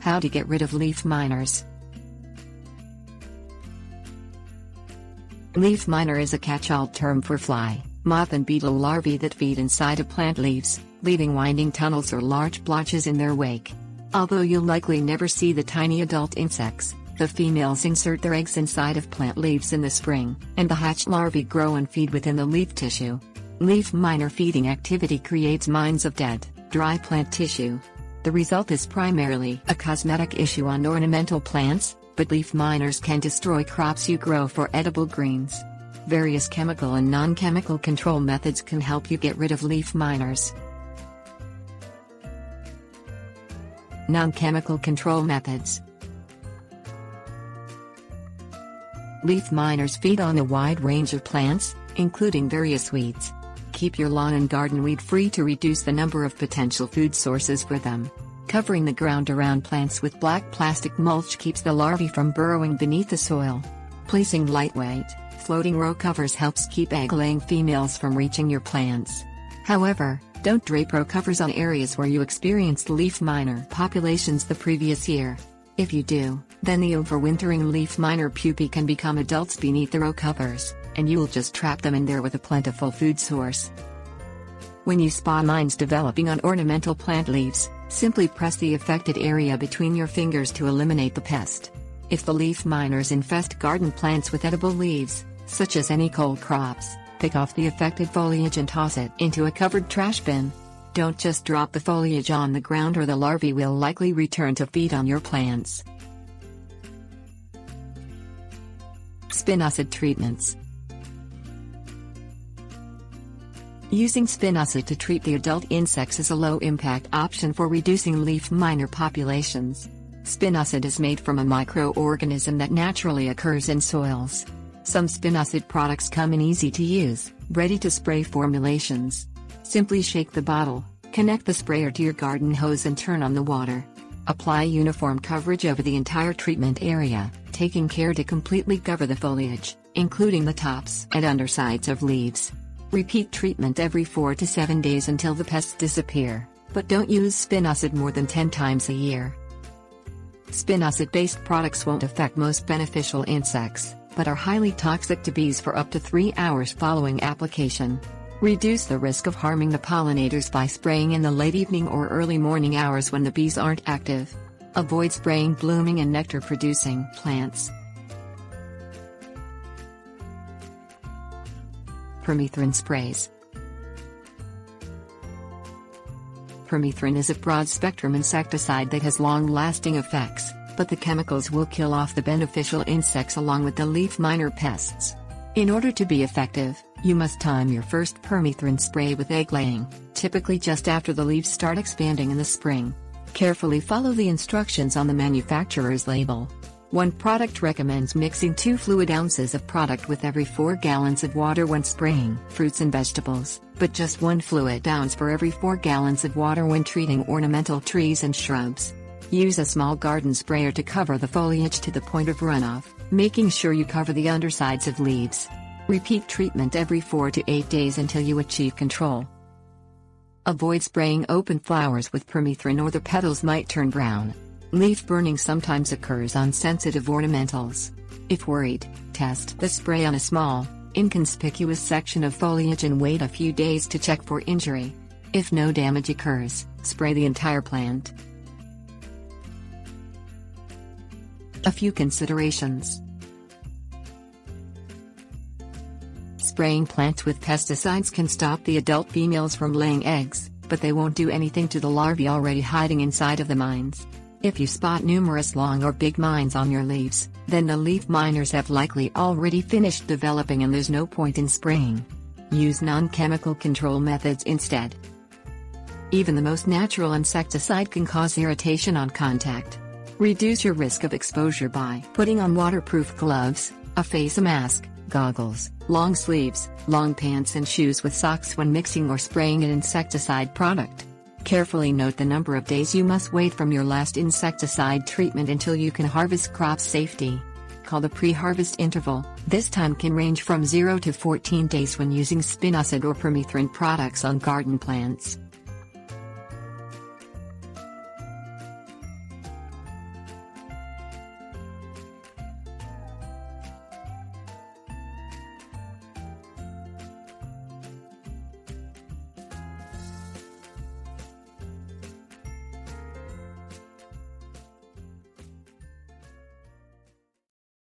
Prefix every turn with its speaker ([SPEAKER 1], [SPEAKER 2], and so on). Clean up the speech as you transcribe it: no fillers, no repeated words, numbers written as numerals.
[SPEAKER 1] How to get rid of leaf miners. Leaf miner is a catch-all term for fly, moth and beetle larvae that feed inside of plant leaves, leaving winding tunnels or large blotches in their wake. Although you'll likely never see the tiny adult insects, the females insert their eggs inside of plant leaves in the spring, and the hatched larvae grow and feed within the leaf tissue. Leaf miner feeding activity creates mines of dead, dry plant tissue. The result is primarily a cosmetic issue on ornamental plants, but leaf miners can destroy crops you grow for edible greens. Various chemical and non-chemical control methods can help you get rid of leaf miners. Non-chemical control methods. Leaf miners feed on a wide range of plants, including various weeds. Keep your lawn and garden weed-free to reduce the number of potential food sources for them. Covering the ground around plants with black plastic mulch keeps the larvae from burrowing beneath the soil. Placing lightweight, floating row covers helps keep egg-laying females from reaching your plants. However, don't drape row covers on areas where you experienced leaf miner populations the previous year. If you do, then the overwintering leaf miner pupae can become adults beneath the row covers, and you'll just trap them in there with a plentiful food source. When you spot mines developing on ornamental plant leaves, simply press the affected area between your fingers to eliminate the pest. If the leaf miners infest garden plants with edible leaves, such as any cole crops, pick off the affected foliage and toss it into a covered trash bin. Don't just drop the foliage on the ground or the larvae will likely return to feed on your plants. Spinosad treatments. Using spinosad to treat the adult insects is a low-impact option for reducing leaf miner populations. Spinosad is made from a microorganism that naturally occurs in soils. Some spinosad products come in easy-to-use, ready-to-spray formulations. Simply shake the bottle, connect the sprayer to your garden hose and turn on the water. Apply uniform coverage over the entire treatment area, taking care to completely cover the foliage, including the tops and undersides of leaves. Repeat treatment every 4 to 7 days until the pests disappear, but don't use spinosad more than 10 times a year. Spinosad-based products won't affect most beneficial insects, but are highly toxic to bees for up to 3 hours following application. Reduce the risk of harming the pollinators by spraying in the late evening or early morning hours when the bees aren't active. Avoid spraying blooming and nectar-producing plants. Permethrin Sprays. Permethrin is a broad-spectrum insecticide that has long-lasting effects, but the chemicals will kill off the beneficial insects along with the leaf miner pests. In order to be effective, you must time your first permethrin spray with egg laying, typically just after the leaves start expanding in the spring. Carefully follow the instructions on the manufacturer's label. One product recommends mixing 2 fluid ounces of product with every 4 gallons of water when spraying fruits and vegetables, but just 1 fluid ounce for every 4 gallons of water when treating ornamental trees and shrubs. Use a small garden sprayer to cover the foliage to the point of runoff, making sure you cover the undersides of leaves. Repeat treatment every 4 to 8 days until you achieve control. Avoid spraying open flowers with permethrin or the petals might turn brown. Leaf burning sometimes occurs on sensitive ornamentals. If worried, test the spray on a small, inconspicuous section of foliage and wait a few days to check for injury. If no damage occurs, spray the entire plant. A few considerations. Spraying plants with pesticides can stop the adult females from laying eggs, but they won't do anything to the larvae already hiding inside of the mines. If you spot numerous long or big mines on your leaves, then the leaf miners have likely already finished developing and there's no point in spraying. Use non-chemical control methods instead. Even the most natural insecticide can cause irritation on contact. Reduce your risk of exposure by putting on waterproof gloves, a face mask, goggles, long sleeves, long pants and shoes with socks when mixing or spraying an insecticide product. Carefully note the number of days you must wait from your last insecticide treatment until you can harvest crops safely. Call the pre-harvest interval. This time can range from 0 to 14 days when using spinosad or permethrin products on garden plants.